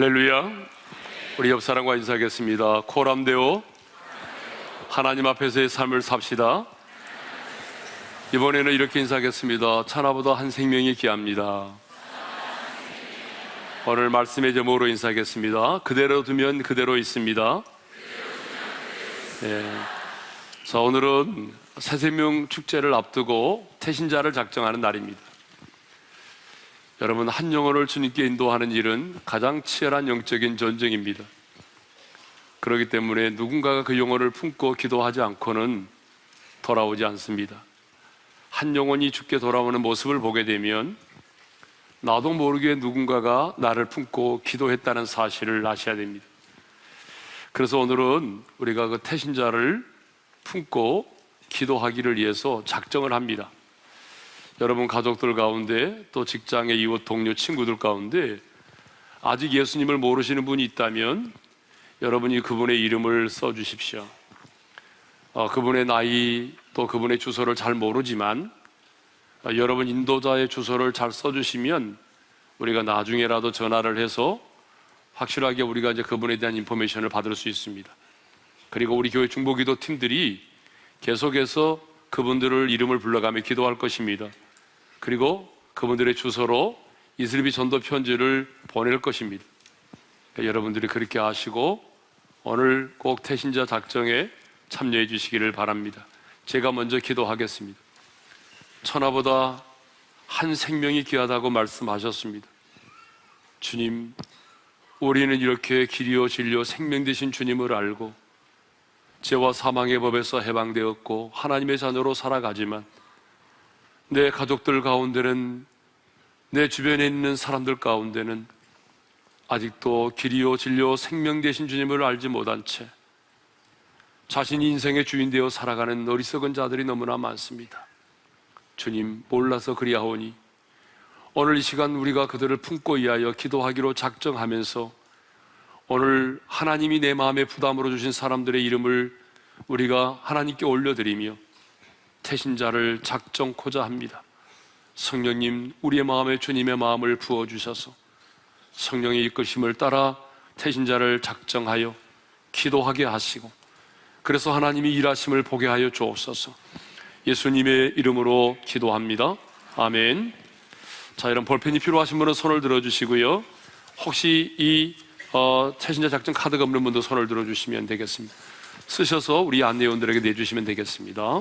할렐루야. 우리 옆 사람과 인사하겠습니다. 코람데오, 하나님 앞에서의 삶을 삽시다. 이번에는 이렇게 인사하겠습니다. 천하보다 한 생명이 귀합니다. 오늘 말씀의 제목으로 인사하겠습니다. 그대로 두면 그대로 있습니다. 자, 오늘은 새생명 축제를 앞두고 태신자를 작정하는 날입니다. 여러분, 한 영혼을 주님께 인도하는 일은 가장 치열한 영적인 전쟁입니다. 그렇기 때문에 누군가가 그 영혼을 품고 기도하지 않고는 돌아오지 않습니다. 한 영혼이 주께 돌아오는 모습을 보게 되면 나도 모르게 누군가가 나를 품고 기도했다는 사실을 아셔야 됩니다. 그래서 오늘은 우리가 그 태신자를 품고 기도하기를 위해서 작정을 합니다. 여러분 가족들 가운데, 또 직장의 이웃, 동료, 친구들 가운데 아직 예수님을 모르시는 분이 있다면 여러분이 그분의 이름을 써주십시오. 그분의 나이, 또 그분의 주소를 잘 모르지만 여러분 인도자의 주소를 잘 써주시면 우리가 나중에라도 전화를 해서 확실하게 우리가 이제 그분에 대한 인포메이션을 받을 수 있습니다. 그리고 우리 교회 중보기도 팀들이 계속해서 그분들을 이름을 불러가며 기도할 것입니다. 그리고 그분들의 주소로 이슬비 전도 편지를 보낼 것입니다. 그러니까 여러분들이 그렇게 하시고 오늘 꼭 태신자 작정에 참여해 주시기를 바랍니다. 제가 먼저 기도하겠습니다. 천하보다 한 생명이 귀하다고 말씀하셨습니다. 주님, 우리는 이렇게 길이요 진리요 생명 되신 주님을 알고 죄와 사망의 법에서 해방되었고 하나님의 자녀로 살아가지만 내 가족들 가운데는, 내 주변에 있는 사람들 가운데는 아직도 길이요 진리요 생명 되신 주님을 알지 못한 채 자신이 인생의 주인 되어 살아가는 어리석은 자들이 너무나 많습니다. 주님, 몰라서 그리하오니 오늘 이 시간 우리가 그들을 품고 위하여 기도하기로 작정하면서 오늘 하나님이 내 마음에 부담으로 주신 사람들의 이름을 우리가 하나님께 올려드리며 태신자를 작정코자 합니다. 성령님, 우리의 마음에 주님의 마음을 부어주셔서 성령의 이끄심을 따라 태신자를 작정하여 기도하게 하시고, 그래서 하나님이 일하심을 보게 하여 주옵소서. 예수님의 이름으로 기도합니다. 아멘. 자, 여러분 볼펜이 필요하신 분은 손을 들어주시고요. 혹시 이 태신자 작정 카드가 없는 분도 손을 들어주시면 되겠습니다. 쓰셔서 우리 안내원들에게 내주시면 되겠습니다.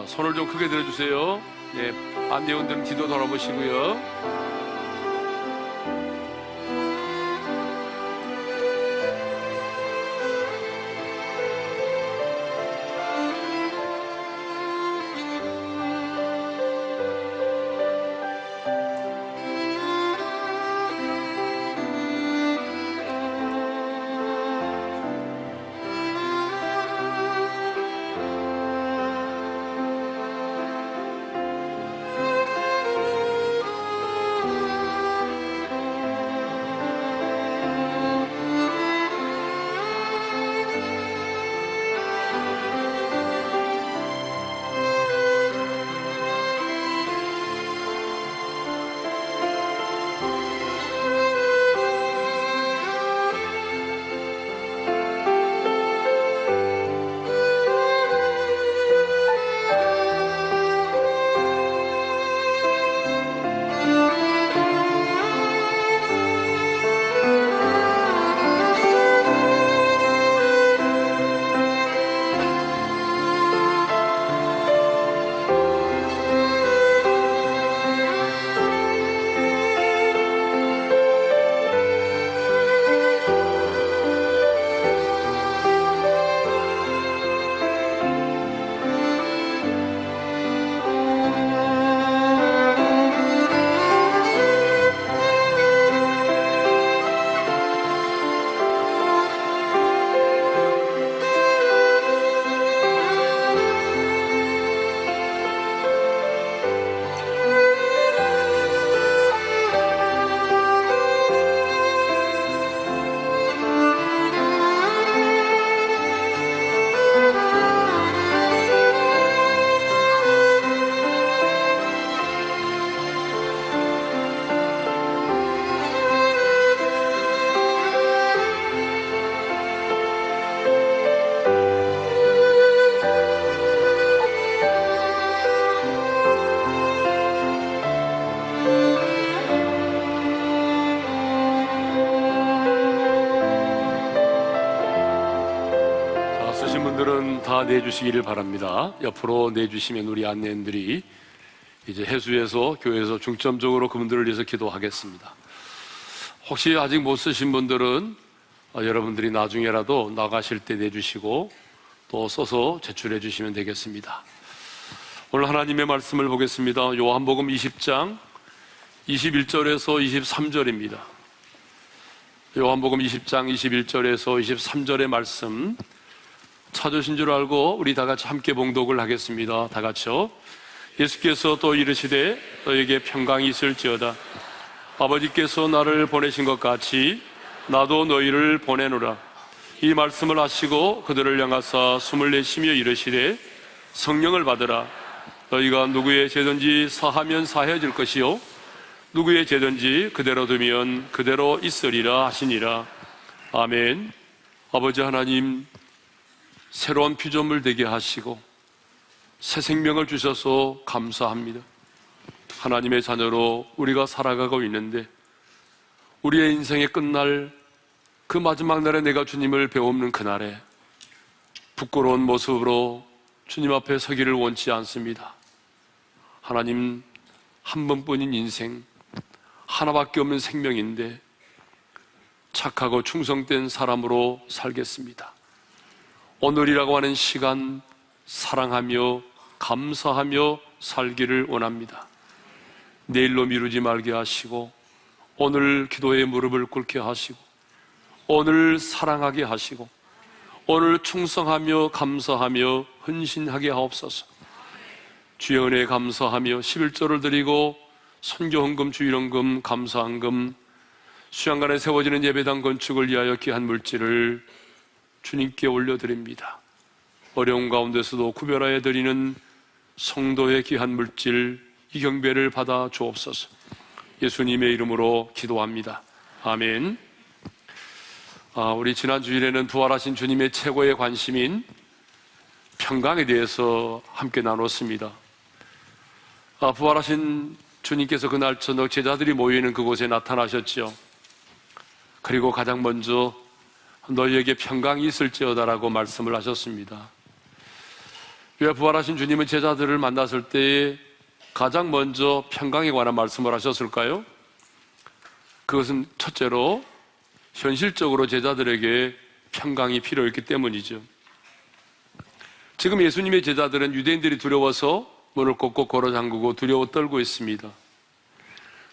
손을 좀 크게 들어주세요. 네, 안내원들은 뒤도 돌아보시고요. 다 내주시기를 바랍니다. 옆으로 내주시면 우리 안내인들이 이제 해수에서 교회에서 중점적으로 그분들을 위해서 기도하겠습니다. 혹시 아직 못 쓰신 분들은 여러분들이 나중에라도 나가실 때 내주시고 또 써서 제출해 주시면 되겠습니다. 오늘 하나님의 말씀을 보겠습니다. 요한복음 20장 21절에서 23절입니다. 요한복음 20장 21절에서 23절의 말씀 찾으신 줄 알고 우리 다 같이 함께 봉독을 하겠습니다. 다 같이요. 예수께서 또 이르시되 너에게 평강이 있을지어다. 아버지께서 나를 보내신 것 같이 나도 너희를 보내노라. 이 말씀을 하시고 그들을 향하사 숨을 내쉬며 이르시되 성령을 받으라. 너희가 누구의 죄든지 사하면 사해질 것이요 누구의 죄든지 그대로 두면 그대로 있으리라 하시니라. 아멘. 아버지 하나님, 새로운 피조물 되게 하시고 새 생명을 주셔서 감사합니다. 하나님의 자녀로 우리가 살아가고 있는데 우리의 인생의 끝날 그 마지막 날에 내가 주님을 배우는 그날에 부끄러운 모습으로 주님 앞에 서기를 원치 않습니다. 하나님, 한 번뿐인 인생, 하나밖에 없는 생명인데 착하고 충성된 사람으로 살겠습니다. 오늘이라고 하는 시간 사랑하며 감사하며 살기를 원합니다. 내일로 미루지 말게 하시고 오늘 기도에 무릎을 꿇게 하시고 오늘 사랑하게 하시고 오늘 충성하며 감사하며 헌신하게 하옵소서. 주의 은혜에 감사하며 11조를 드리고 선교헌금, 주일헌금, 감사헌금, 수양간에 세워지는 예배당 건축을 위하여 귀한 물질을 주님께 올려드립니다. 어려운 가운데서도 구별하여 드리는 성도의 귀한 물질 이 경배를 받아 주옵소서. 예수님의 이름으로 기도합니다. 아멘. 우리 지난 주일에는 부활하신 주님의 최고의 관심인 평강에 대해서 함께 나눴습니다. 부활하신 주님께서 그날 저녁 제자들이 모여있는 그곳에 나타나셨죠. 그리고 가장 먼저 너희에게 평강이 있을지어다라고 말씀을 하셨습니다. 왜 부활하신 주님은 제자들을 만났을 때에 가장 먼저 평강에 관한 말씀을 하셨을까요? 그것은 첫째로 현실적으로 제자들에게 평강이 필요했기 때문이죠. 지금 예수님의 제자들은 유대인들이 두려워서 문을 꼭꼭 걸어 잠그고 두려워 떨고 있습니다.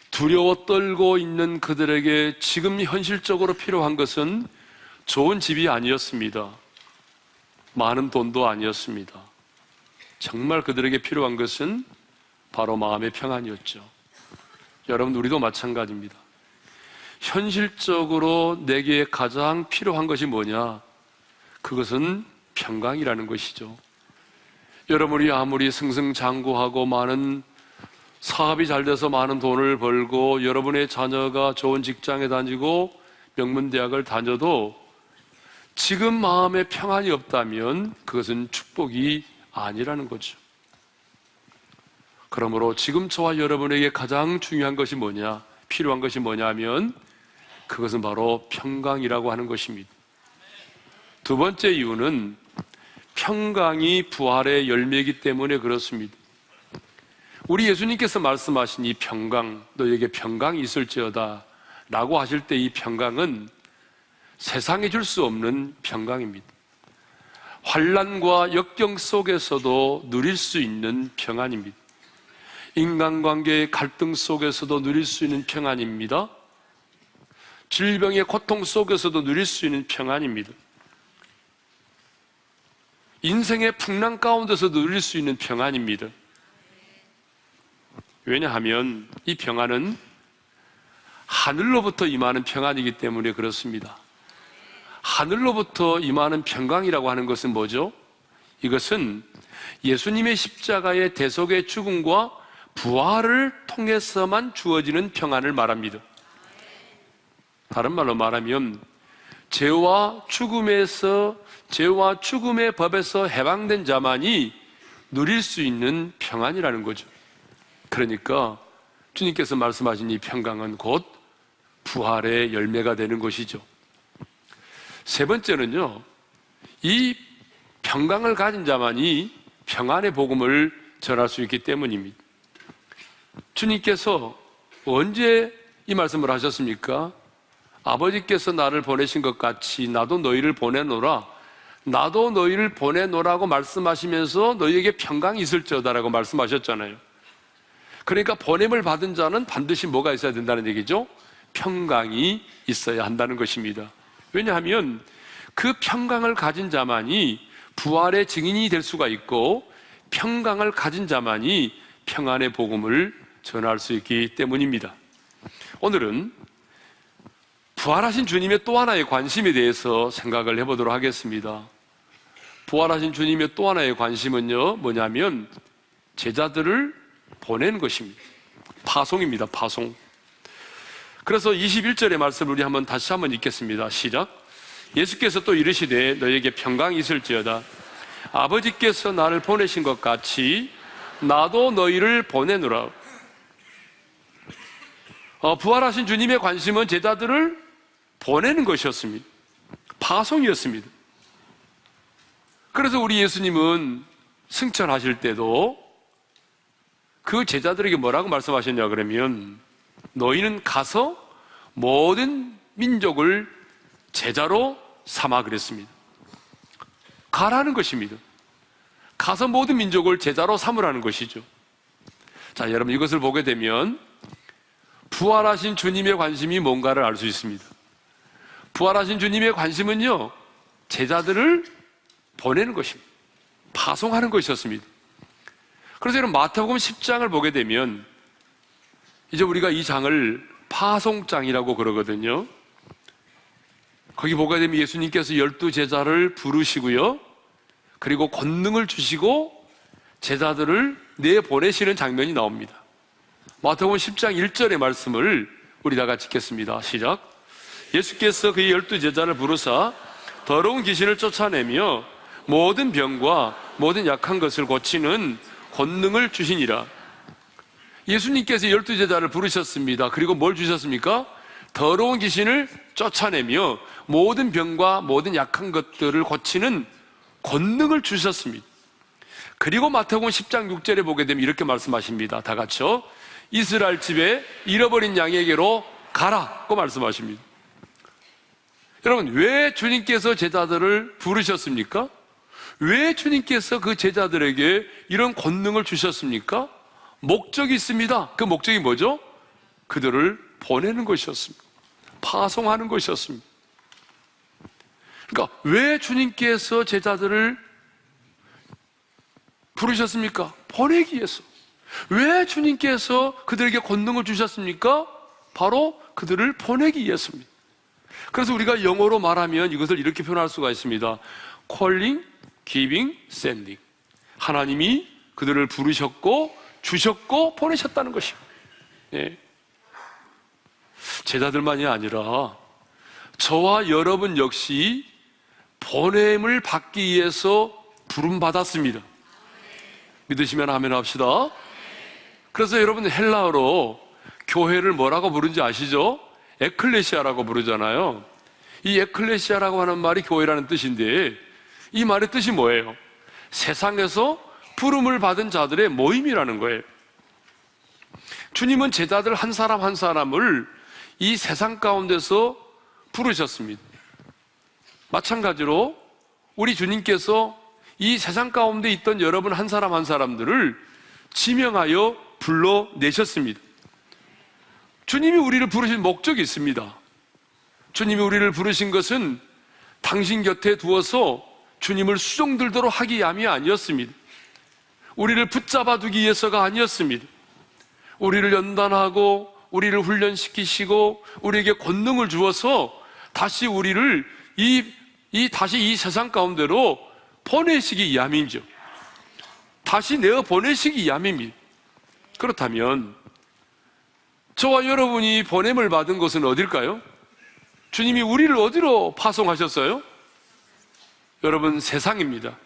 두려워 떨고 있는 그들에게 지금 현실적으로 필요한 것은 좋은 집이 아니었습니다. 많은 돈도 아니었습니다. 정말 그들에게 필요한 것은 바로 마음의 평안이었죠. 여러분, 우리도 마찬가지입니다. 현실적으로 내게 가장 필요한 것이 뭐냐? 그것은 평강이라는 것이죠. 여러분이 아무리 승승장구하고 많은 사업이 잘 돼서 많은 돈을 벌고 여러분의 자녀가 좋은 직장에 다니고 명문대학을 다녀도 지금 마음에 평안이 없다면 그것은 축복이 아니라는 거죠. 그러므로 지금 저와 여러분에게 가장 중요한 것이 뭐냐, 필요한 것이 뭐냐면 그것은 바로 평강이라고 하는 것입니다. 두 번째 이유는 평강이 부활의 열매이기 때문에 그렇습니다. 우리 예수님께서 말씀하신 이 평강, 너에게 평강이 있을지어다 라고 하실 때 이 평강은 세상에 줄 수 없는 평강입니다. 환난과 역경 속에서도 누릴 수 있는 평안입니다. 인간관계의 갈등 속에서도 누릴 수 있는 평안입니다. 질병의 고통 속에서도 누릴 수 있는 평안입니다. 인생의 풍랑 가운데서도 누릴 수 있는 평안입니다. 왜냐하면 이 평안은 하늘로부터 임하는 평안이기 때문에 그렇습니다. 하늘로부터 임하는 평강이라고 하는 것은 뭐죠? 이것은 예수님의 십자가의 대속의 죽음과 부활을 통해서만 주어지는 평안을 말합니다. 다른 말로 말하면 죄와 죽음의 법에서 해방된 자만이 누릴 수 있는 평안이라는 거죠. 그러니까 주님께서 말씀하신 이 평강은 곧 부활의 열매가 되는 것이죠. 세 번째는요, 이 평강을 가진 자만이 평안의 복음을 전할 수 있기 때문입니다. 주님께서 언제 이 말씀을 하셨습니까? 아버지께서 나를 보내신 것 같이 나도 너희를 보내노라, 나도 너희를 보내노라고 말씀하시면서 너희에게 평강이 있을지어다라고 말씀하셨잖아요. 그러니까 보냄을 받은 자는 반드시 뭐가 있어야 된다는 얘기죠? 평강이 있어야 한다는 것입니다. 왜냐하면 그 평강을 가진 자만이 부활의 증인이 될 수가 있고, 평강을 가진 자만이 평안의 복음을 전할 수 있기 때문입니다. 오늘은 부활하신 주님의 또 하나의 관심에 대해서 생각을 해보도록 하겠습니다. 부활하신 주님의 또 하나의 관심은요, 뭐냐면 제자들을 보낸 것입니다. 파송입니다. 파송. 그래서 21절의 말씀을 우리 다시 한번 읽겠습니다. 시작. 예수께서 또 이르시되 너에게 평강이 있을지어다. 아버지께서 나를 보내신 것 같이 나도 너희를 보내노라. 부활하신 주님의 관심은 제자들을 보내는 것이었습니다. 파송이었습니다. 그래서 우리 예수님은 승천하실 때도 그 제자들에게 뭐라고 말씀하셨냐 그러면, 너희는 가서 모든 민족을 제자로 삼아 그랬습니다. 가라는 것입니다. 가서 모든 민족을 제자로 삼으라는 것이죠. 자, 여러분, 이것을 보게 되면 부활하신 주님의 관심이 뭔가를 알 수 있습니다. 부활하신 주님의 관심은요, 제자들을 보내는 것입니다. 파송하는 것이었습니다. 그래서 여러분, 마태복음 10장을 보게 되면 이제 우리가 이 장을 파송장이라고 그러거든요. 거기 보게 되면 예수님께서 12제자를 부르시고요, 그리고 권능을 주시고 제자들을 내보내시는 장면이 나옵니다. 마태복음 10장 1절의 말씀을 우리 다 같이 읽겠습니다. 시작. 예수께서 그의 12제자를 부르사 더러운 귀신을 쫓아내며 모든 병과 모든 약한 것을 고치는 권능을 주시니라. 예수님께서 12제자를 부르셨습니다. 그리고 뭘 주셨습니까? 더러운 귀신을 쫓아내며 모든 병과 모든 약한 것들을 고치는 권능을 주셨습니다. 그리고 마태복음 10장 6절에 보게 되면 이렇게 말씀하십니다. 다 같이요. 이스라엘 집에 잃어버린 양에게로 가라고 말씀하십니다. 여러분, 왜 주님께서 제자들을 부르셨습니까? 왜 주님께서 그 제자들에게 이런 권능을 주셨습니까? 목적이 있습니다. 그 목적이 뭐죠? 그들을 보내는 것이었습니다. 파송하는 것이었습니다. 그러니까 왜 주님께서 제자들을 부르셨습니까? 보내기 위해서. 왜 주님께서 그들에게 권능을 주셨습니까? 바로 그들을 보내기 위해서입니다. 그래서 우리가 영어로 말하면 이것을 이렇게 표현할 수가 있습니다. calling, giving, sending. 하나님이 그들을 부르셨고 주셨고 보내셨다는 것입니다. 예. 제자들만이 아니라 저와 여러분 역시 보냄을 받기 위해서 부름받았습니다. 믿으시면 아멘 합시다. 그래서 여러분, 헬라어로 교회를 뭐라고 부르는지 아시죠? 에클레시아라고 부르잖아요. 이 에클레시아라고 하는 말이 교회라는 뜻인데, 이 말의 뜻이 뭐예요? 세상에서 부름을 받은 자들의 모임이라는 거예요. 주님은 제자들 한 사람 한 사람을 이 세상 가운데서 부르셨습니다. 마찬가지로 우리 주님께서 이 세상 가운데 있던 여러분 한 사람 한 사람들을 지명하여 불러내셨습니다. 주님이 우리를 부르신 목적이 있습니다. 주님이 우리를 부르신 것은 당신 곁에 두어서 주님을 수종 들도록 하기 위함이 아니었습니다. 우리를 붙잡아 두기 위해서가 아니었습니다. 우리를 연단하고 우리를 훈련시키시고 우리에게 권능을 주어서 다시 우리를 다시 이 세상 가운데로 보내시기 위함이죠. 다시 내어 보내시기 위함입니다. 그렇다면 저와 여러분이 보냄을 받은 곳은 어딜까요? 주님이 우리를 어디로 파송하셨어요? 여러분, 세상입니다.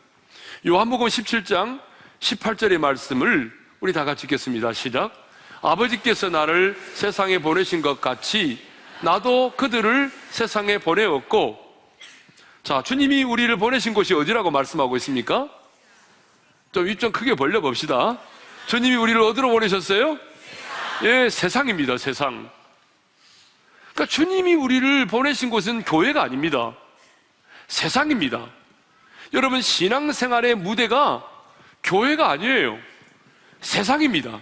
요한복음 17장 18절의 말씀을 우리 다 같이 읽겠습니다. 시작. 아버지께서 나를 세상에 보내신 것 같이 나도 그들을 세상에 보내었고, 자, 주님이 우리를 보내신 곳이 어디라고 말씀하고 있습니까? 좀 입 좀 크게 벌려봅시다. 주님이 우리를 어디로 보내셨어요? 예, 세상입니다. 세상. 그러니까 주님이 우리를 보내신 곳은 교회가 아닙니다. 세상입니다. 여러분, 신앙생활의 무대가 교회가 아니에요. 세상입니다.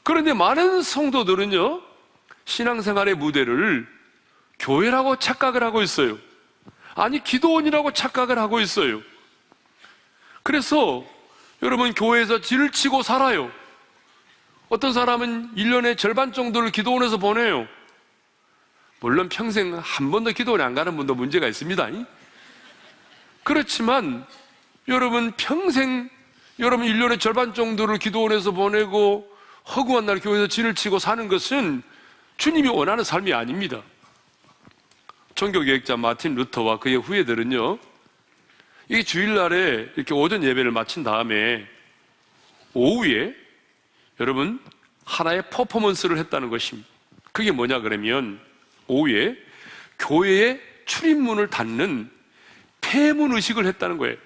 그런데 많은 성도들은요, 신앙생활의 무대를 교회라고 착각을 하고 있어요. 아니, 기도원이라고 착각을 하고 있어요. 그래서 여러분, 교회에서 진을 치고 살아요. 어떤 사람은 1년의 절반 정도를 기도원에서 보내요. 물론 평생 한 번도 기도원에 안 가는 분도 문제가 있습니다. 그렇지만 여러분, 평생 여러분 1년의 절반 정도를 기도원에서 보내고 허구한 날 교회에서 진을 치고 사는 것은 주님이 원하는 삶이 아닙니다. 종교개혁자 마틴 루터와 그의 후예들은요, 이게 주일날에 이렇게 오전 예배를 마친 다음에 오후에 여러분 하나의 퍼포먼스를 했다는 것입니다. 그게 뭐냐 그러면 오후에 교회의 출입문을 닫는 폐문 의식을 했다는 거예요.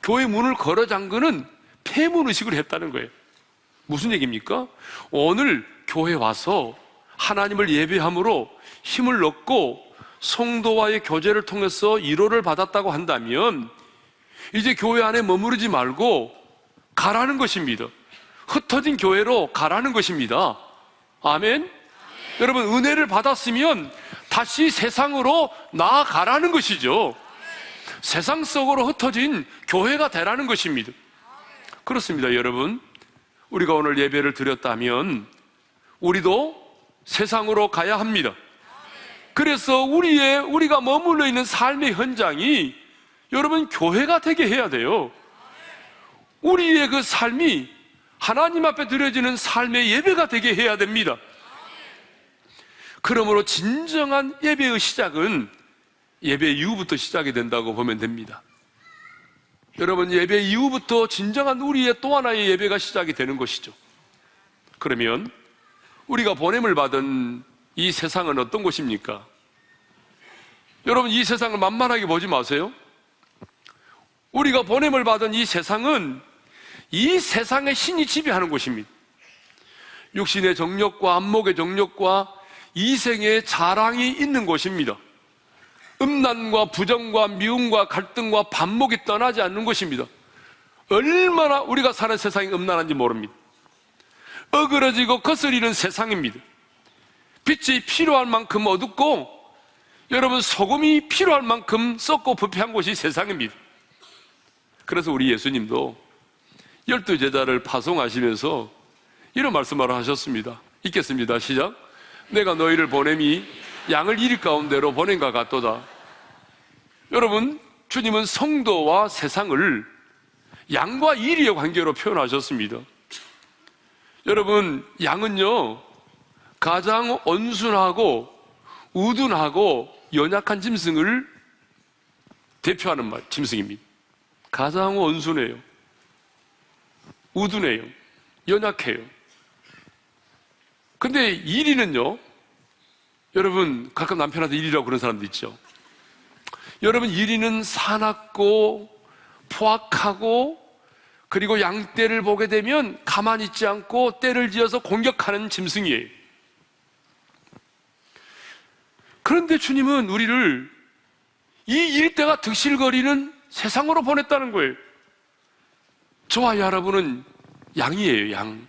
교회 문을 걸어 잠그는 폐문 의식을 했다는 거예요. 무슨 얘기입니까? 오늘 교회 와서 하나님을 예배함으로 힘을 얻고 성도와의 교제를 통해서 위로를 받았다고 한다면 이제 교회 안에 머무르지 말고 가라는 것입니다. 흩어진 교회로 가라는 것입니다. 아멘? 여러분, 은혜를 받았으면 다시 세상으로 나아가라는 것이죠. 세상 속으로 흩어진 교회가 되라는 것입니다. 그렇습니다. 여러분, 우리가 오늘 예배를 드렸다면 우리도 세상으로 가야 합니다. 그래서 우리가 머물러 있는 삶의 현장이 여러분 교회가 되게 해야 돼요. 우리의 그 삶이 하나님 앞에 드려지는 삶의 예배가 되게 해야 됩니다. 그러므로 진정한 예배의 시작은 예배 이후부터 시작이 된다고 보면 됩니다. 여러분, 예배 이후부터 진정한 우리의 또 하나의 예배가 시작이 되는 것이죠. 그러면 우리가 보냄을 받은 이 세상은 어떤 곳입니까? 여러분, 이 세상을 만만하게 보지 마세요. 우리가 보냄을 받은 이 세상은 이 세상의 신이 지배하는 곳입니다. 육신의 정욕과 안목의 정욕과 이생의 자랑이 있는 곳입니다. 음란과 부정과 미움과 갈등과 반목이 떠나지 않는 곳입니다. 얼마나 우리가 사는 세상이 음란한지 모릅니다. 어그러지고 거스리는 세상입니다. 빛이 필요할 만큼 어둡고 여러분, 소금이 필요할 만큼 썩고 부패한 곳이 세상입니다. 그래서 우리 예수님도 12제자를 파송하시면서 이런 말씀을 하셨습니다. 읽겠습니다. 시작. 내가 너희를 보냄이 양을 이리 가운데로 보낸가 같도다. 여러분, 주님은 성도와 세상을 양과 이리의 관계로 표현하셨습니다. 여러분, 양은요 가장 온순하고 우둔하고 연약한 짐승을 대표하는 짐승입니다. 가장 온순해요, 우둔해요, 연약해요. 근데 이리는요, 여러분 가끔 남편한테 이리라고 그런 사람도 있죠. 여러분, 이리는 사납고 포악하고 그리고 양떼를 보게 되면 가만히 있지 않고 떼를 지어서 공격하는 짐승이에요. 그런데 주님은 우리를 이 일대가 득실거리는 세상으로 보냈다는 거예요. 저와 여러분은 양이에요. 양.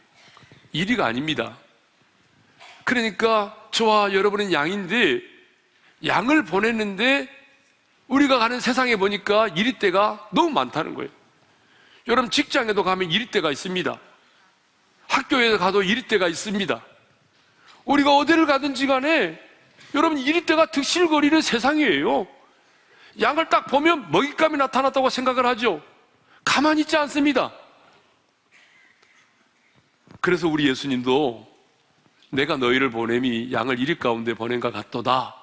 이리가 아닙니다. 그러니까 저와 여러분은 양인데 양을 보냈는데 우리가 가는 세상에 보니까 이리떼가 너무 많다는 거예요. 여러분, 직장에도 가면 이리떼가 있습니다. 학교에 가도 이리떼가 있습니다. 우리가 어디를 가든지 간에 여러분, 이리떼가 득실거리는 세상이에요. 양을 딱 보면 먹잇감이 나타났다고 생각을 하죠. 가만히 있지 않습니다. 그래서 우리 예수님도 내가 너희를 보냄이 양을 이리 가운데 보낸가 같도다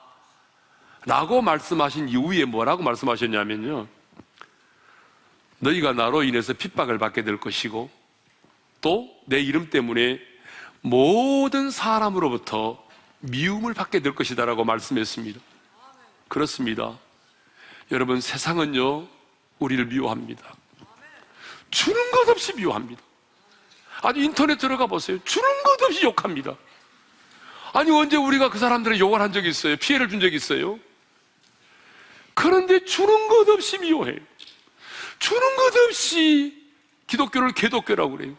라고 말씀하신 이후에 뭐라고 말씀하셨냐면요, 너희가 나로 인해서 핍박을 받게 될 것이고 또 내 이름 때문에 모든 사람으로부터 미움을 받게 될 것이다 라고 말씀했습니다. 그렇습니다. 여러분, 세상은요 우리를 미워합니다. 주는 것 없이 미워합니다. 아니, 인터넷 들어가 보세요. 주는 것 없이 욕합니다. 아니, 언제 우리가 그 사람들의 욕을 한 적이 있어요? 피해를 준 적이 있어요? 그런데 주는 것 없이 미워해요. 주는 것 없이 기독교를 개독교라고 그래요.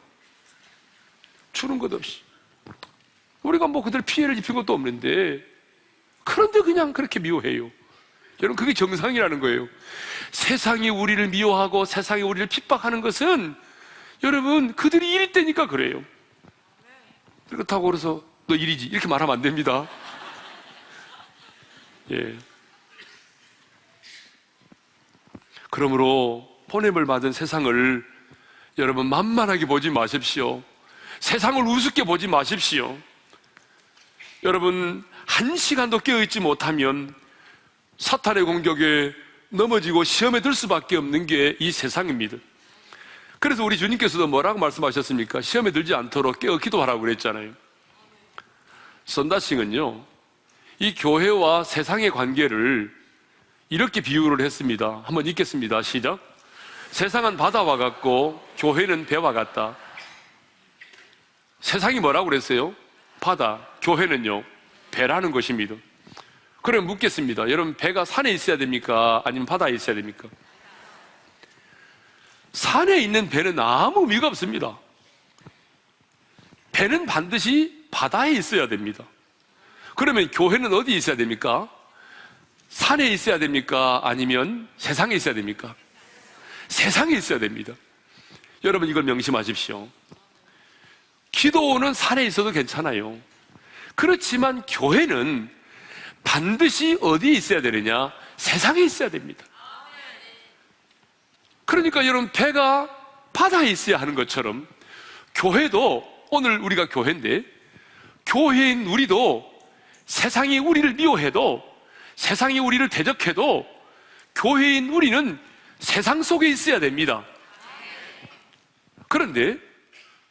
주는 것 없이. 우리가 뭐 그들 피해를 입힌 것도 없는데, 그런데 그냥 그렇게 미워해요. 여러분, 그게 정상이라는 거예요. 세상이 우리를 미워하고 세상이 우리를 핍박하는 것은 여러분, 그들이 일이 되니까 그래요. 그렇다고 그래서 너 일이지 이렇게 말하면 안 됩니다. 예. 그러므로 보냄을 받은 세상을 여러분 만만하게 보지 마십시오. 세상을 우습게 보지 마십시오. 여러분, 한 시간도 깨어있지 못하면 사탄의 공격에 넘어지고 시험에 들 수밖에 없는 게 이 세상입니다. 그래서 우리 주님께서도 뭐라고 말씀하셨습니까? 시험에 들지 않도록 깨어 기도하라고 그랬잖아요. 선다싱은요, 이 교회와 세상의 관계를 이렇게 비유를 했습니다. 한번 읽겠습니다. 시작. 세상은 바다와 같고 교회는 배와 같다. 세상이 뭐라고 그랬어요? 바다. 교회는요, 배라는 것입니다. 그럼 묻겠습니다. 여러분, 배가 산에 있어야 됩니까? 아니면 바다에 있어야 됩니까? 산에 있는 배는 아무 의미가 없습니다. 배는 반드시 바다에 있어야 됩니다. 그러면 교회는 어디에 있어야 됩니까? 산에 있어야 됩니까? 아니면 세상에 있어야 됩니까? 세상에 있어야 됩니다. 여러분, 이걸 명심하십시오. 기도는 산에 있어도 괜찮아요. 그렇지만 교회는 반드시 어디에 있어야 되느냐? 세상에 있어야 됩니다. 그러니까 여러분, 배가 바다에 있어야 하는 것처럼 교회도, 오늘 우리가 교회인데 교회인 우리도 세상이 우리를 미워해도, 세상이 우리를 대적해도 교회인 우리는 세상 속에 있어야 됩니다. 그런데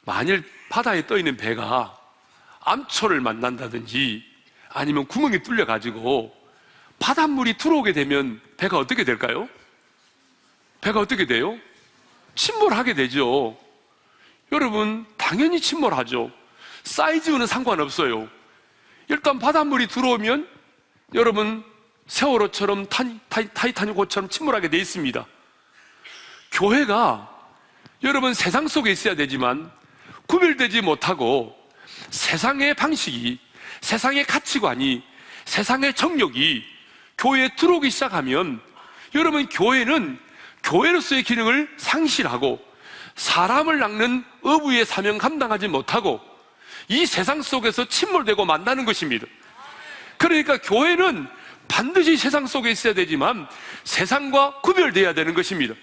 만일 바다에 떠 있는 배가 암초를 만난다든지 아니면 구멍이 뚫려 가지고 바닷물이 들어오게 되면 배가 어떻게 될까요? 배가 어떻게 돼요? 침몰하게 되죠. 여러분, 당연히 침몰하죠. 사이즈는 상관없어요. 일단 바닷물이 들어오면 여러분, 세월호처럼 타이타닉호처럼 침몰하게 돼 있습니다. 교회가 여러분 세상 속에 있어야 되지만 구별되지 못하고 세상의 방식이, 세상의 가치관이, 세상의 정욕이 교회에 들어오기 시작하면 여러분, 교회는 교회로서의 기능을 상실하고 사람을 낚는 어부의 사명 감당하지 못하고 이 세상 속에서 침몰되고 만나는 것입니다. 그러니까 교회는 반드시 세상 속에 있어야 되지만 세상과 구별되어야 되는 것입니다.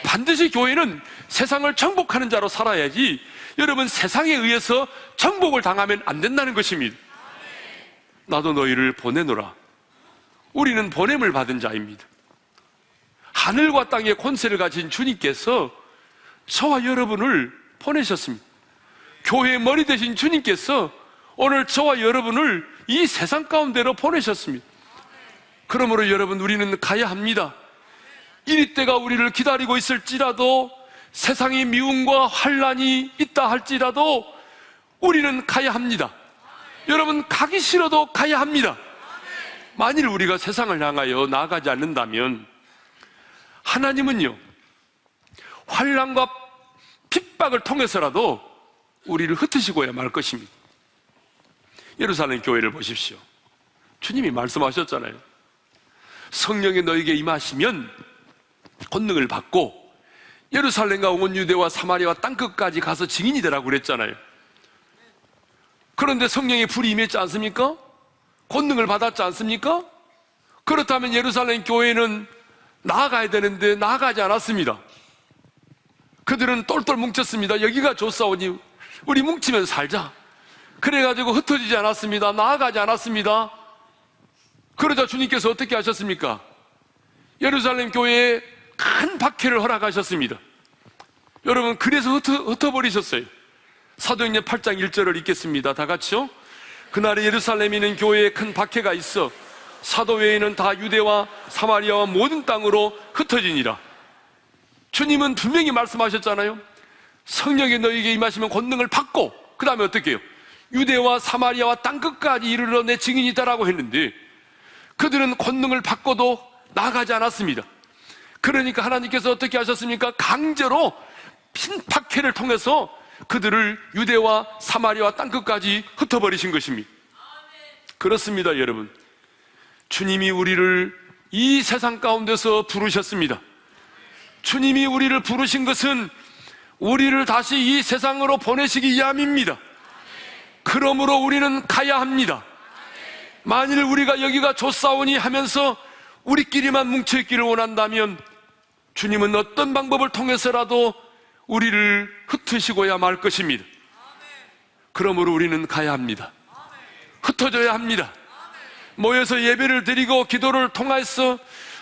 반드시 교회는 세상을 정복하는 자로 살아야지 여러분, 세상에 의해서 정복을 당하면 안 된다는 것입니다. 나도 너희를 보내노라. 우리는 보냄을 받은 자입니다. 하늘과 땅의 권세를 가진 주님께서 저와 여러분을 보내셨습니다. 교회의 머리 되신 주님께서 오늘 저와 여러분을 이 세상 가운데로 보내셨습니다. 그러므로 여러분, 우리는 가야 합니다. 이리 때가 우리를 기다리고 있을지라도, 세상의 미움과 환란이 있다 할지라도 우리는 가야 합니다. 여러분, 가기 싫어도 가야 합니다. 만일 우리가 세상을 향하여 나아가지 않는다면 하나님은요, 환란과 핍박을 통해서라도 우리를 흩으시고야 말 것입니다. 예루살렘 교회를 보십시오. 주님이 말씀하셨잖아요. 성령이 너에게 임하시면 권능을 받고 예루살렘과 온 유대와 사마리아와 땅끝까지 가서 증인이 되라고 그랬잖아요. 그런데 성령의 불이 임했지 않습니까? 권능을 받았지 않습니까? 그렇다면 예루살렘 교회는 나아가야 되는데 나아가지 않았습니다. 그들은 똘똘 뭉쳤습니다. 여기가 좋사오니 우리 뭉치면 살자. 그래가지고 흩어지지 않았습니다. 나아가지 않았습니다. 그러자 주님께서 어떻게 하셨습니까? 예루살렘 교회에 큰 박해를 허락하셨습니다. 여러분, 그래서 흩어버리셨어요. 사도행전 8장 1절을 읽겠습니다. 다 같이요. 그날에 예루살렘에 있는 교회에 큰 박해가 있어 사도 외에는 다 유대와 사마리아와 모든 땅으로 흩어지니라. 주님은 분명히 말씀하셨잖아요. 성령이 너희에게 임하시면 권능을 받고, 그 다음에 어떻게 해요? 유대와 사마리아와 땅끝까지 이르러 내 증인이다라고 했는데, 그들은 권능을 받고도 나가지 않았습니다. 그러니까 하나님께서 어떻게 하셨습니까? 강제로 핀팍회를 통해서 그들을 유대와 사마리아와 땅끝까지 흩어버리신 것입니다. 그렇습니다, 여러분. 주님이 우리를 이 세상 가운데서 부르셨습니다. 주님이 우리를 부르신 것은 우리를 다시 이 세상으로 보내시기 위함입니다. 그러므로 우리는 가야 합니다. 만일 우리가 여기가 좋사오니 하면서 우리끼리만 뭉쳐있기를 원한다면 주님은 어떤 방법을 통해서라도 우리를 흩으시고야 말 것입니다. 그러므로 우리는 가야 합니다. 흩어져야 합니다. 모여서 예배를 드리고 기도를 통해서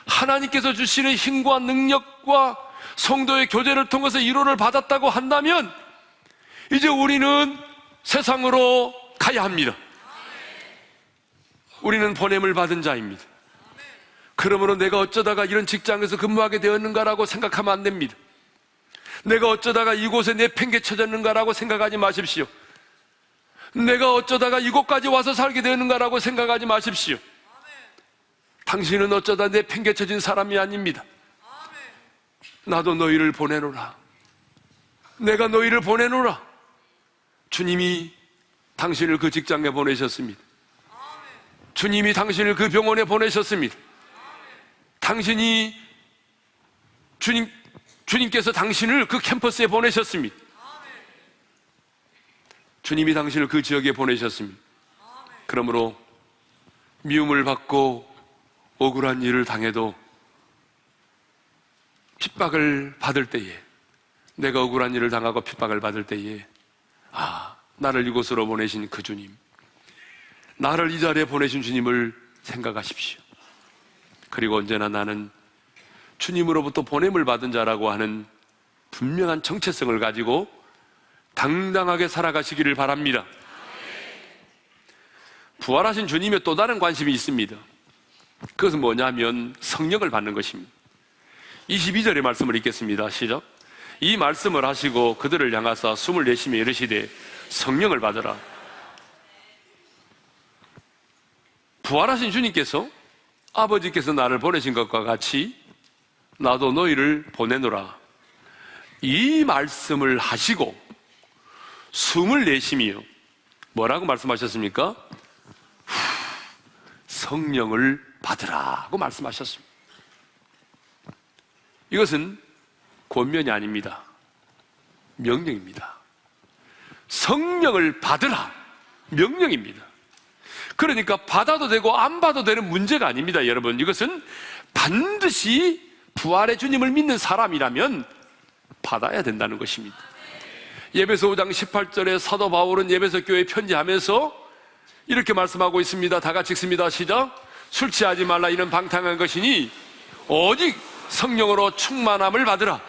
하나님께서 주시는 힘과 능력과 성도의 교제를 통해서 위로를 받았다고 한다면 이제 우리는 세상으로 가야 합니다. 우리는 보냄을 받은 자입니다. 그러므로 내가 어쩌다가 이런 직장에서 근무하게 되었는가라고 생각하면 안 됩니다. 내가 어쩌다가 이곳에 내팽개쳐졌는가라고 생각하지 마십시오. 내가 어쩌다가 이곳까지 와서 살게 되었는가라고 생각하지 마십시오. 당신은 어쩌다 내팽개쳐진 사람이 아닙니다. 나도 너희를 보내노라. 내가 너희를 보내노라. 주님이 당신을 그 직장에 보내셨습니다. 주님이 당신을 그 병원에 보내셨습니다. 주님께서 당신을 그 캠퍼스에 보내셨습니다. 주님이 당신을 그 지역에 보내셨습니다. 그러므로 미움을 받고 억울한 일을 당해도 핍박을 받을 때에, 내가 억울한 일을 당하고 핍박을 받을 때에, 나를 이곳으로 보내신 그 주님, 나를 이 자리에 보내신 주님을 생각하십시오. 그리고 언제나 나는 주님으로부터 보냄을 받은 자라고 하는 분명한 정체성을 가지고 당당하게 살아가시기를 바랍니다. 부활하신 주님의 또 다른 관심이 있습니다. 그것은 뭐냐면 성령을 받는 것입니다. 22절의 말씀을 읽겠습니다. 시작. 이 말씀을 하시고 그들을 향하사 숨을 내쉬며 이르시되 성령을 받으라. 부활하신 주님께서 아버지께서 나를 보내신 것과 같이 나도 너희를 보내노라. 이 말씀을 하시고 숨을 내쉬며 뭐라고 말씀하셨습니까? 성령을 받으라고 말씀하셨습니다. 이것은 권면이 아닙니다. 명령입니다. 성령을 받으라. 명령입니다. 그러니까 받아도 되고 안 받아도 되는 문제가 아닙니다, 여러분. 이것은 반드시 부활의 주님을 믿는 사람이라면 받아야 된다는 것입니다. 에베소 5장 18절에 사도 바울은 에베소 교회에 편지하면서 이렇게 말씀하고 있습니다. 다 같이 읽습니다. 시작. 술 취하지 말라. 이는 방탕한 것이니 오직 성령으로 충만함을 받으라.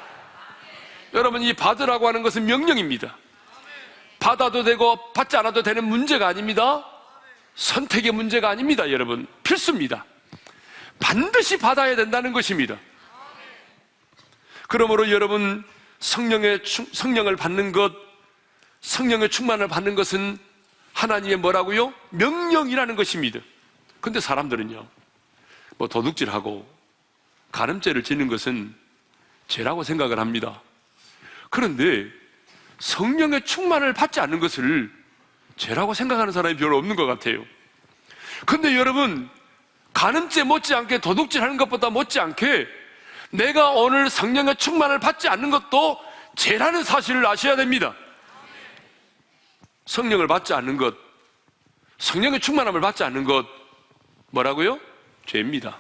여러분, 이 받으라고 하는 것은 명령입니다. 받아도 되고 받지 않아도 되는 문제가 아닙니다. 선택의 문제가 아닙니다, 여러분. 필수입니다. 반드시 받아야 된다는 것입니다. 그러므로 여러분, 성령을 받는 것, 성령의 충만을 받는 것은 하나님의 뭐라고요? 명령이라는 것입니다. 근데 사람들은요, 도둑질하고 간음죄를 지는 것은 죄라고 생각을 합니다. 그런데 성령의 충만을 받지 않는 것을 죄라고 생각하는 사람이 별로 없는 것 같아요. 근데 여러분, 간음죄 못지않게 도둑질하는 것보다 못지않게 내가 오늘 성령의 충만을 받지 않는 것도 죄라는 사실을 아셔야 됩니다. 성령을 받지 않는 것, 성령의 충만함을 받지 않는 것, 뭐라고요? 죄입니다.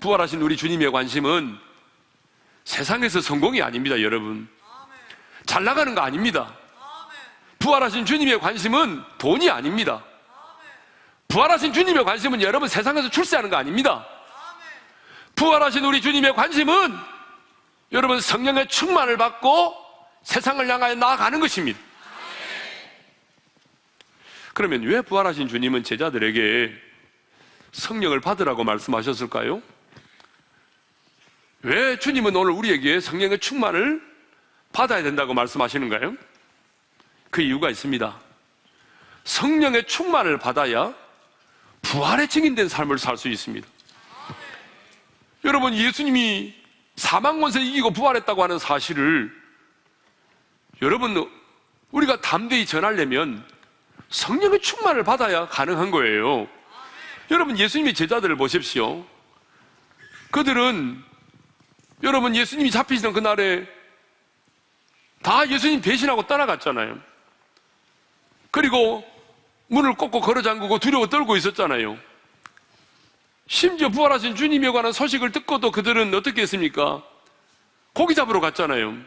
부활하신 우리 주님의 관심은 세상에서 성공이 아닙니다, 여러분. 잘 나가는 거 아닙니다. 부활하신 주님의 관심은 돈이 아닙니다. 부활하신 주님의 관심은 여러분 세상에서 출세하는 거 아닙니다. 부활하신 우리 주님의 관심은 여러분 성령의 충만을 받고 세상을 향하여 나아가는 것입니다. 그러면 왜 부활하신 주님은 제자들에게 성령을 받으라고 말씀하셨을까요? 왜 주님은 오늘 우리에게 성령의 충만을 받아야 된다고 말씀하시는가요? 그 이유가 있습니다. 성령의 충만을 받아야 부활의 증인된 삶을 살 수 있습니다. 여러분, 예수님이 사망 권세 이기고 부활했다고 하는 사실을 여러분, 우리가 담대히 전하려면 성령의 충만을 받아야 가능한 거예요. 여러분, 예수님의 제자들을 보십시오. 그들은 여러분, 예수님이 잡히시던 그날에 다 예수님 배신하고 떠나갔잖아요. 그리고 문을 꼭꼭 걸어 잠그고 두려워 떨고 있었잖아요. 심지어 부활하신 주님에 관한 소식을 듣고도 그들은 어떻게 했습니까? 고기 잡으러 갔잖아요.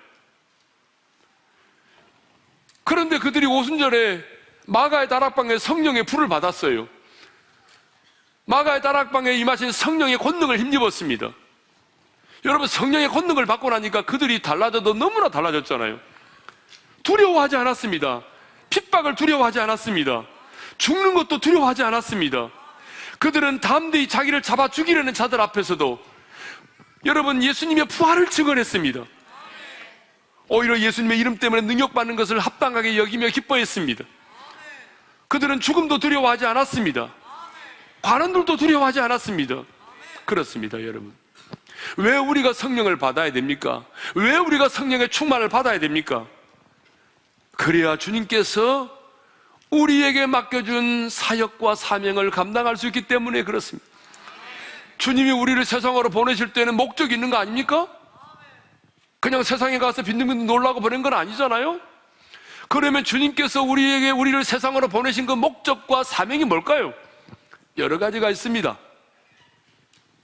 그런데 그들이 오순절에 마가의 다락방에 성령의 불을 받았어요. 마가의 다락방에 임하신 성령의 권능을 힘입었습니다. 여러분, 성령의 권능을 받고 나니까 그들이 달라져도 너무나 달라졌잖아요. 두려워하지 않았습니다. 핍박을 두려워하지 않았습니다. 죽는 것도 두려워하지 않았습니다. 그들은 담대히 자기를 잡아 죽이려는 자들 앞에서도 여러분, 예수님의 부활을 증언했습니다. 오히려 예수님의 이름 때문에 능력받는 것을 합당하게 여기며 기뻐했습니다. 그들은 죽음도 두려워하지 않았습니다. 관원들도 두려워하지 않았습니다. 그렇습니다, 여러분. 왜 우리가 성령을 받아야 됩니까? 왜 우리가 성령의 충만을 받아야 됩니까? 그래야 주님께서 우리에게 맡겨준 사역과 사명을 감당할 수 있기 때문에 그렇습니다. 주님이 우리를 세상으로 보내실 때는 목적이 있는 거 아닙니까? 그냥 세상에 가서 빈둥빈둥 놀라고 보낸 건 아니잖아요? 그러면 주님께서 우리를 세상으로 보내신 그 목적과 사명이 뭘까요? 여러 가지가 있습니다.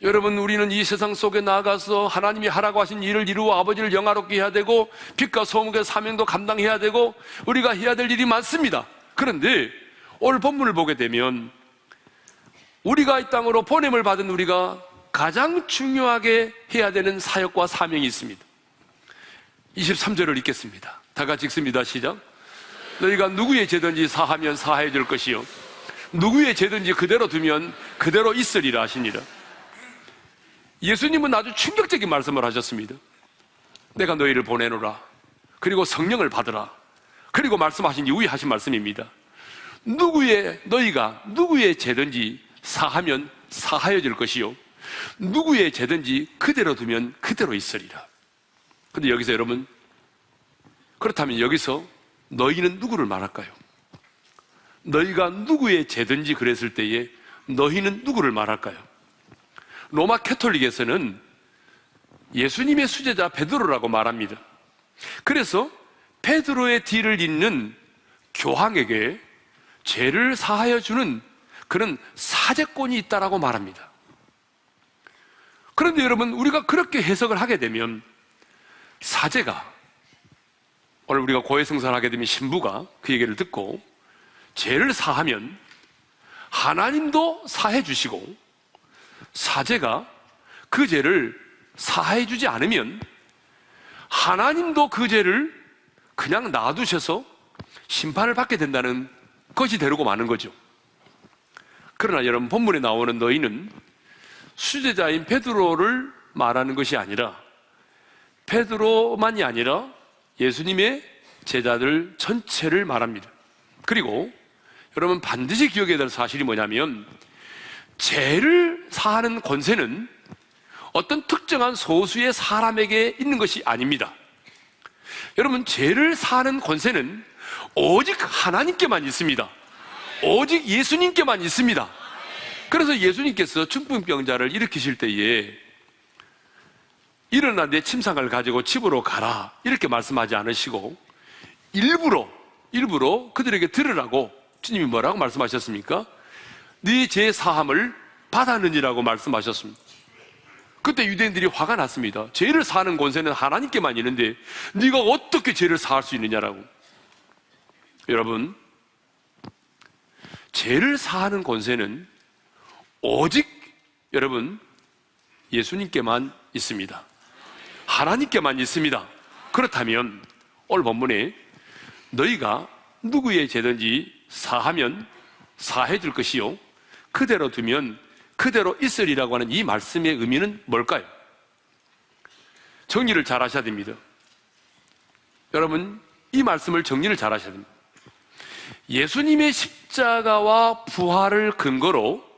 여러분, 우리는 이 세상 속에 나아가서 하나님이 하라고 하신 일을 이루어 아버지를 영화롭게 해야 되고 빛과 소금의 사명도 감당해야 되고 우리가 해야 될 일이 많습니다. 그런데 오늘 본문을 보게 되면 우리가 이 땅으로 보냄을 받은 우리가 가장 중요하게 해야 되는 사역과 사명이 있습니다. 23절을 읽겠습니다. 다 같이 읽습니다. 시작. 너희가 누구의 죄든지 사하면 사해 줄 것이요 누구의 죄든지 그대로 두면 그대로 있으리라 하시니라. 예수님은 아주 충격적인 말씀을 하셨습니다. 내가 너희를 보내노라. 그리고 성령을 받으라. 그리고 말씀하신 이후에 하신 말씀입니다. 너희가 누구의 죄든지 사하면 사하여 줄 것이요 누구의 죄든지 그대로 두면 그대로 있으리라. 근데 여기서 여러분, 그렇다면 여기서 너희는 누구를 말할까요? 너희가 누구의 죄든지 그랬을 때에 너희는 누구를 말할까요? 로마 캐톨릭에서는 예수님의 수제자 베드로라고 말합니다. 그래서 베드로의 뒤를 잇는 교황에게 죄를 사하여 주는 그런 사제권이 있다라고 말합니다. 그런데 여러분, 우리가 그렇게 해석을 하게 되면 사제가, 오늘 우리가 고해성사를 하게 되면 신부가 그 얘기를 듣고 죄를 사하면 하나님도 사해 주시고 사제가 그 죄를 사해 주지 않으면 하나님도 그 죄를 그냥 놔두셔서 심판을 받게 된다는 것이 되려고 마는 거죠. 그러나 여러분, 본문에 나오는 너희는 수제자인 베드로를 말하는 것이 아니라 베드로만이 아니라 예수님의 제자들 전체를 말합니다. 그리고 여러분, 반드시 기억해야 될 사실이 뭐냐면 죄를 사하는 권세는 어떤 특정한 소수의 사람에게 있는 것이 아닙니다. 여러분, 죄를 사하는 권세는 오직 하나님께만 있습니다. 오직 예수님께만 있습니다. 그래서 예수님께서 중풍병자를 일으키실 때에 일어나 내 침상을 가지고 집으로 가라 이렇게 말씀하지 않으시고 일부러 그들에게 들으라고 주님이 뭐라고 말씀하셨습니까? 네 죄 사함을 받았느니라고 말씀하셨습니다. 그때 유대인들이 화가 났습니다. 죄를 사하는 권세는 하나님께만 있는데 네가 어떻게 죄를 사할 수 있느냐라고. 여러분, 죄를 사하는 권세는 오직 여러분 예수님께만 있습니다. 하나님께만 있습니다. 그렇다면 오늘 본문에 너희가 누구의 죄든지 사하면 사해 줄 것이요 그대로 두면 그대로 있으리라고 하는 이 말씀의 의미는 뭘까요? 정리를 잘 하셔야 됩니다. 여러분, 이 말씀을 정리를 잘 하셔야 됩니다. 예수님의 십자가와 부활을 근거로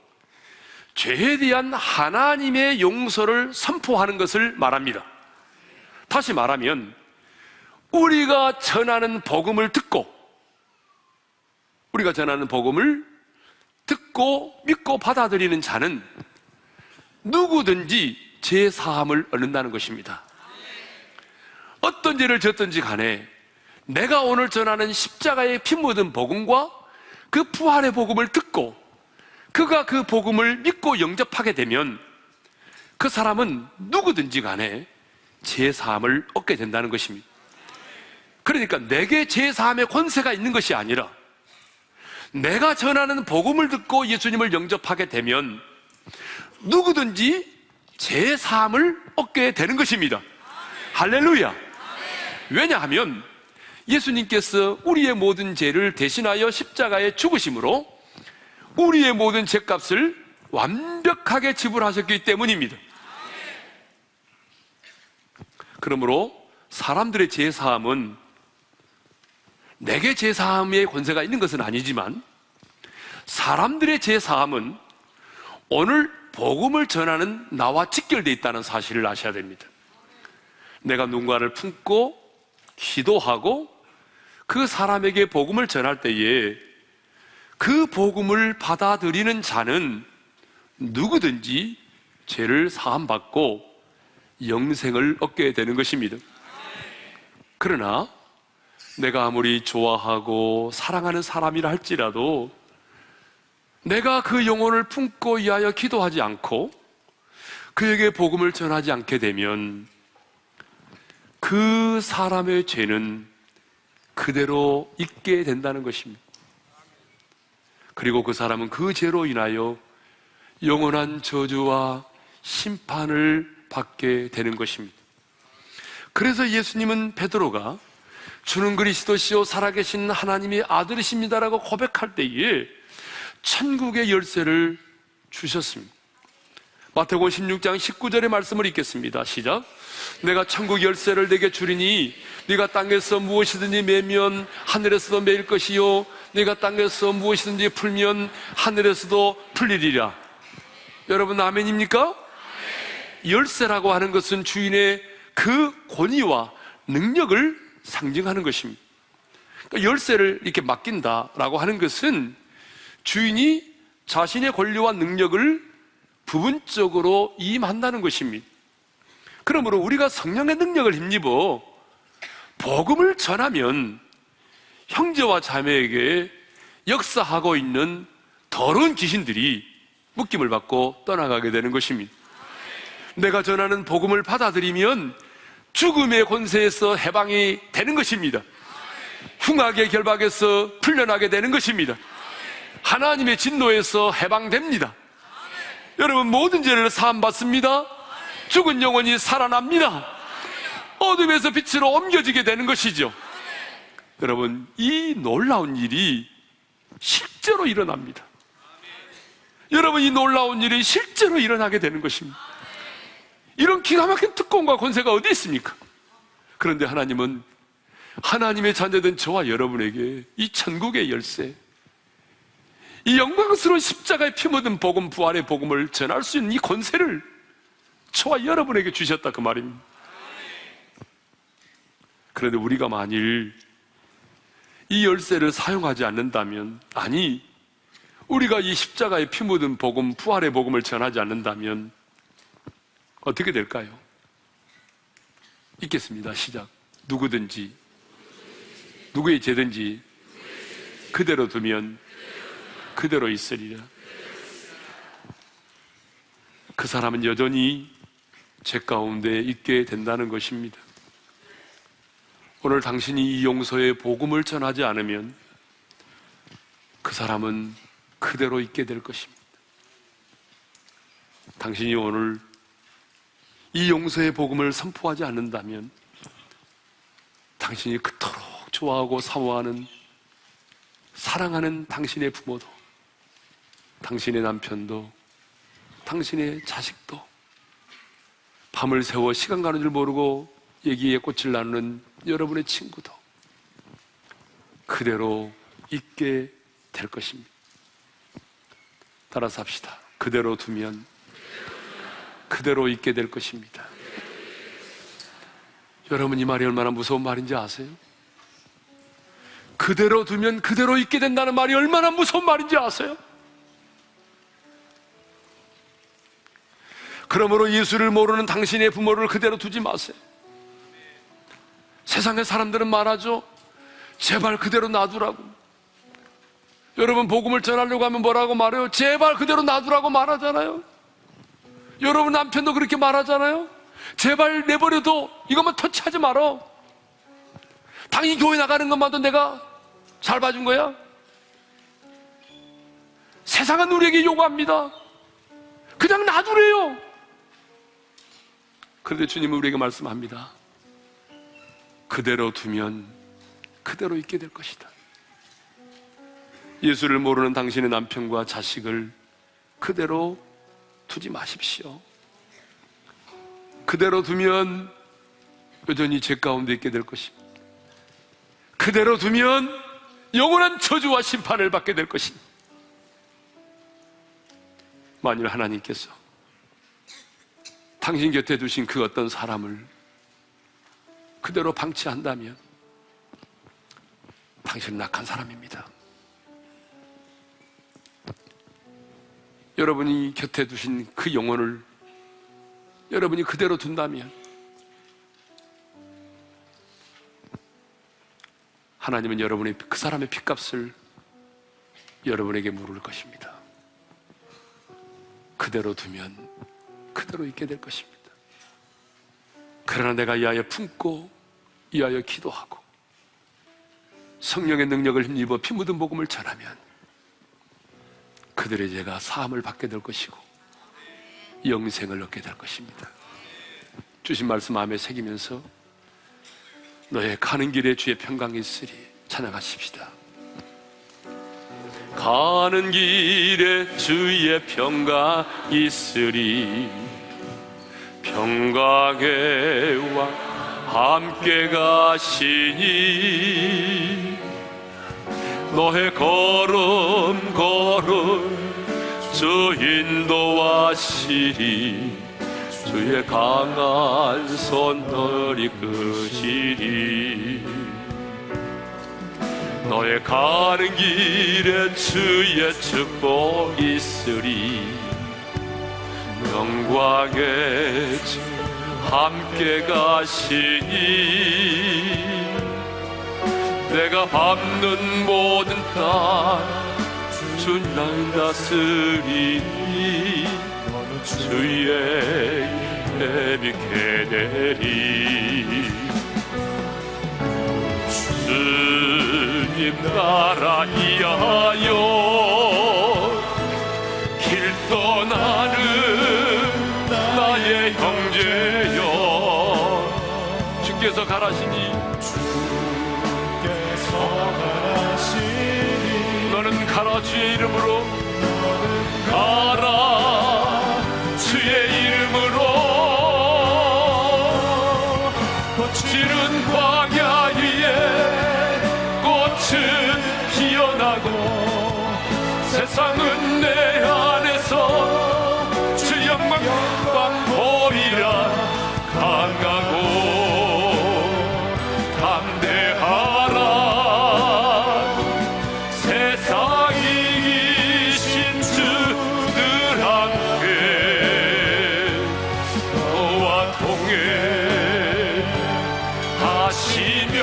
죄에 대한 하나님의 용서를 선포하는 것을 말합니다. 다시 말하면 우리가 전하는 복음을 듣고 믿고 받아들이는 자는 누구든지 죄 사함을 얻는다는 것입니다. 어떤 죄를 졌든지 간에 내가 오늘 전하는 십자가의 피 묻은 복음과 그 부활의 복음을 듣고 그가 그 복음을 믿고 영접하게 되면 그 사람은 누구든지 간에 죄 사함을 얻게 된다는 것입니다. 그러니까 내게 죄 사함의 권세가 있는 것이 아니라 내가 전하는 복음을 듣고 예수님을 영접하게 되면 누구든지 죄 사함을 얻게 되는 것입니다. 할렐루야. 왜냐하면 예수님께서 우리의 모든 죄를 대신하여 십자가에 죽으심으로 우리의 모든 죄값을 완벽하게 지불하셨기 때문입니다. 그러므로 사람들의 죄 사함은 내게 죄 사함의 권세가 있는 것은 아니지만 사람들의 죄 사함은 오늘 복음을 전하는 나와 직결되어 있다는 사실을 아셔야 됩니다. 내가 누군가를 품고 기도하고 그 사람에게 복음을 전할 때에 그 복음을 받아들이는 자는 누구든지 죄를 사함받고 영생을 얻게 되는 것입니다. 그러나 내가 아무리 좋아하고 사랑하는 사람이라 할지라도 내가 그 영혼을 품고 위하여 기도하지 않고 그에게 복음을 전하지 않게 되면 그 사람의 죄는 그대로 있게 된다는 것입니다. 그리고 그 사람은 그 죄로 인하여 영원한 저주와 심판을 받게 되는 것입니다. 그래서 예수님은 베드로가 주는 그리스도시요 살아계신 하나님의 아들이십니다라고 고백할 때에 천국의 열쇠를 주셨습니다. 마태복음 16장 19절의 말씀을 읽겠습니다. 시작. 내가 천국 열쇠를 내게 주리니 네가 땅에서 무엇이든지 매면 하늘에서도 매일 것이요 네가 땅에서 무엇이든지 풀면 하늘에서도 풀리리라. 여러분 아멘입니까? 열쇠라고 하는 것은 주인의 그 권위와 능력을 상징하는 것입니다. 그러니까 열쇠를 이렇게 맡긴다라고 하는 것은 주인이 자신의 권리와 능력을 부분적으로 임한다는 것입니다. 그러므로 우리가 성령의 능력을 힘입어 복음을 전하면 형제와 자매에게 역사하고 있는 더러운 귀신들이 묶임을 받고 떠나가게 되는 것입니다. 내가 전하는 복음을 받아들이면 죽음의 권세에서 해방이 되는 것입니다. 흉악의 결박에서 풀려나게 되는 것입니다. 하나님의 진노에서 해방됩니다. 여러분 모든 죄를 사함받습니다. 죽은 영혼이 살아납니다. 어둠에서 빛으로 옮겨지게 되는 것이죠. 여러분 이 놀라운 일이 실제로 일어납니다. 여러분 이 놀라운 일이 실제로 일어나게 되는 것입니다. 이런 기가 막힌 특권과 권세가 어디 있습니까? 그런데 하나님은 하나님의 자녀된 저와 여러분에게 이 천국의 열쇠, 이 영광스러운 십자가의 피 묻은 복음, 부활의 복음을 전할 수 있는 이 권세를 저와 여러분에게 주셨다 그 말입니다. 그런데 우리가 만일 이 열쇠를 사용하지 않는다면, 아니 우리가 이 십자가의 피 묻은 복음, 부활의 복음을 전하지 않는다면 어떻게 될까요? 읽겠습니다. 시작. 누구든지 누구의 죄든지 그대로 두면 그대로 있으리라. 그 사람은 여전히 죄 가운데 있게 된다는 것입니다. 오늘 당신이 이 용서의 복음을 전하지 않으면 그 사람은 그대로 있게 될 것입니다. 당신이 오늘 이 용서의 복음을 선포하지 않는다면 당신이 그토록 좋아하고 사모하는, 사랑하는 당신의 부모도, 당신의 남편도, 당신의 자식도, 밤을 새워 시간 가는 줄 모르고 얘기에 꽃을 나누는 여러분의 친구도 그대로 있게 될 것입니다. 따라서 합시다. 그대로 두면 그대로 있게 될 것입니다. 여러분, 이 말이 얼마나 무서운 말인지 아세요? 그대로 두면 그대로 있게 된다는 말이 얼마나 무서운 말인지 아세요? 그러므로 예수를 모르는 당신의 부모를 그대로 두지 마세요. 세상의 사람들은 말하죠. 제발 그대로 놔두라고. 여러분, 복음을 전하려고 하면 뭐라고 말해요? 제발 그대로 놔두라고 말하잖아요. 여러분 남편도 그렇게 말하잖아요. 제발 내버려둬. 이것만 터치하지 말어. 당연히 교회 나가는 것만도 내가 잘 봐준 거야? 세상은 우리에게 요구합니다. 그냥 놔두래요. 그런데 주님은 우리에게 말씀합니다. 그대로 두면 그대로 있게 될 것이다. 예수를 모르는 당신의 남편과 자식을 그대로 두지 마십시오. 그대로 두면 여전히 죄 가운데 있게 될 것입니다. 그대로 두면 영원한 저주와 심판을 받게 될 것입니다. 만일 하나님께서 당신 곁에 두신 그 어떤 사람을 그대로 방치한다면 당신은 악한 사람입니다. 여러분이 곁에 두신 그 영혼을 여러분이 그대로 둔다면 하나님은 여러분의 그 사람의 핏값을 여러분에게 물을 것입니다. 그대로 두면 그대로 있게 될 것입니다. 그러나 내가 이하여 품고 이하여 기도하고 성령의 능력을 힘입어 피 묻은 복음을 전하면 그들의 죄가 사함을 받게 될 것이고 영생을 얻게 될 것입니다. 주신 말씀 마음에 새기면서 너의 가는 길에 주의 평강이 있으리 찬양하십시다. 가는 길에 주의 평강이 있으리 평강의 왕 함께 가시니 너의 걸음 주 인도하시리 주의 강한 손 널 이끄시리 너의 가는 길에 주의 축복이 있으리 영광의 주 함께 가시니 내가 밟는 모든 땅 주 날 다스리니 주의 예비케 되리 주님 나라 이하여 길 떠나는 나의 형제여 주께서 가라시니 너는 가라 주의 이름으로 가라 주의 이름으로 지른 광야 위에 꽃은 피어나고 세상은 내 안에서 주 영광 보리라 강하고 담대하라 세상 이기신 주들 함께 너와 동행하시며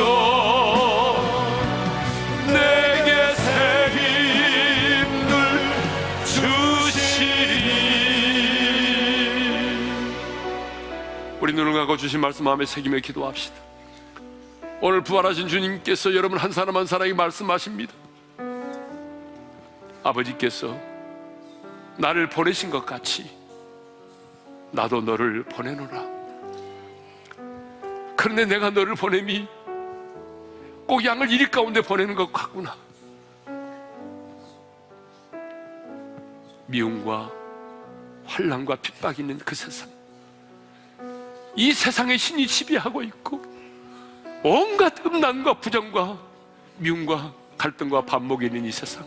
내게 새 힘을 주시리. 우리 눈을 감고 주신 말씀 마음에 새기며 기도합시다. 오늘 부활하신 주님께서 여러분 한 사람 한 사람에게 말씀하십니다. 아버지께서 나를 보내신 것 같이 나도 너를 보내노라. 그런데 내가 너를 보냄이 꼭 양을 이리 가운데 보내는 것 같구나. 미움과 환난과 핍박이 있는 그 세상, 이 세상의 신이 지배하고 있고 온갖 음란과 부정과 미움과 갈등과 반목이 있는 이 세상,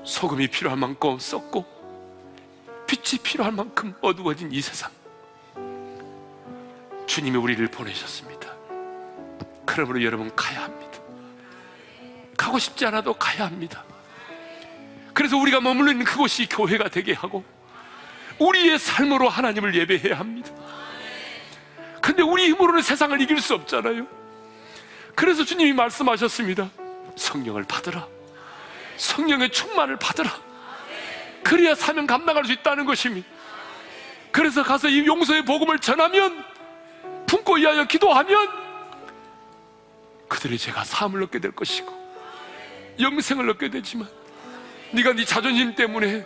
소금이 필요할 만큼 썩고 빛이 필요할 만큼 어두워진 이 세상, 주님이 우리를 보내셨습니다. 그러므로 여러분 가야 합니다. 가고 싶지 않아도 가야 합니다. 그래서 우리가 머물러 있는 그곳이 교회가 되게 하고 우리의 삶으로 하나님을 예배해야 합니다. 근데 우리 힘으로는 세상을 이길 수 없잖아요. 그래서 주님이 말씀하셨습니다. 성령을 받으라. 성령의 충만을 받으라. 그래야 사명 감당할 수 있다는 것입니다. 그래서 가서 이 용서의 복음을 전하면, 품고 이하여 기도하면 그들의 죄가 사함을 얻게 될 것이고 영생을 얻게 되지만, 네가 네 자존심 때문에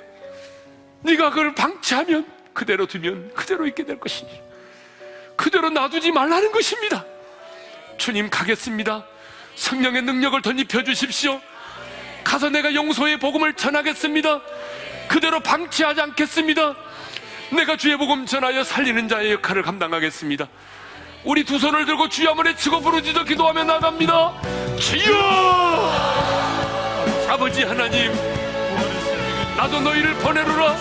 네가 그걸 방치하면, 그대로 두면 그대로 있게 될 것이니 그대로 놔두지 말라는 것입니다. 주님 가겠습니다. 성령의 능력을 덧입혀 주십시오. 가서 내가 용서의 복음을 전하겠습니다. 그대로 방치하지 않겠습니다. 내가 주의 복음 전하여 살리는 자의 역할을 감당하겠습니다. 우리 두 손을 들고 주여 한번 외치고 부르짖어 기도하며 나갑니다. 주여! 아버지 하나님, 나도 너희를 보내노라.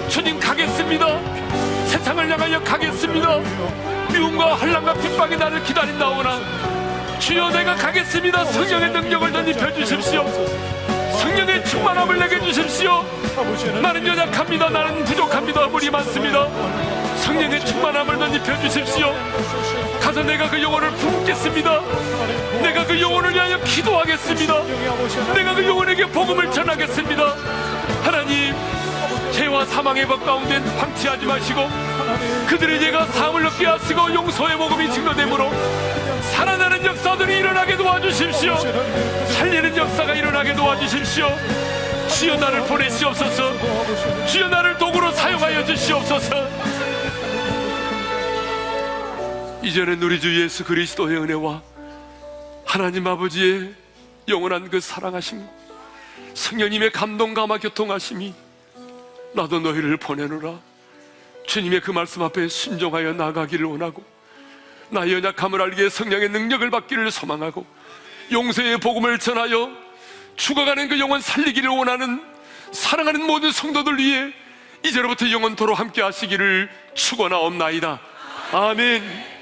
주님 가겠습니다. 세상을 향하여 가겠습니다. 미움과 환난과 핍박이 나를 기다린다오나 주여 내가 가겠습니다. 성령의 능력을 덧입혀 주십시오. 성령의 충만함을 내게 주십시오. 나는 연약합니다. 나는 부족합니다. 물이 많습니다. 성령의 충만함을 덧입혀 주십시오. 가서 내가 그 영혼을 품겠습니다. 내가 그 영혼을 위하여 기도하겠습니다. 내가 그 영혼에게 복음을 전하겠습니다. 하나님, 죄와 사망의 법 가운데 방치하지 마시고 그들의 죄가 사함을 얻게 하시고 용서의 복음이 증거되므로 살아나는 역사들이 일어나게 도와주십시오. 살리는 역사가 일어나게 도와주십시오. 주여 나를 보내시옵소서. 주여 나를 도구로 사용하여 주시옵소서. 이제는 우리 주 예수 그리스도의 은혜와 하나님 아버지의 영원한 그 사랑하심, 성령님의 감동 감화 교통하심이 나도 너희를 보내노라 주님의 그 말씀 앞에 순종하여 나가기를 원하고, 나의 연약함을 알기에 성령의 능력을 받기를 소망하고, 용서의 복음을 전하여 죽어가는 그 영혼 살리기를 원하는 사랑하는 모든 성도들 위해 이제로부터 영원토록 함께 하시기를 축원하옵나이다. 아멘.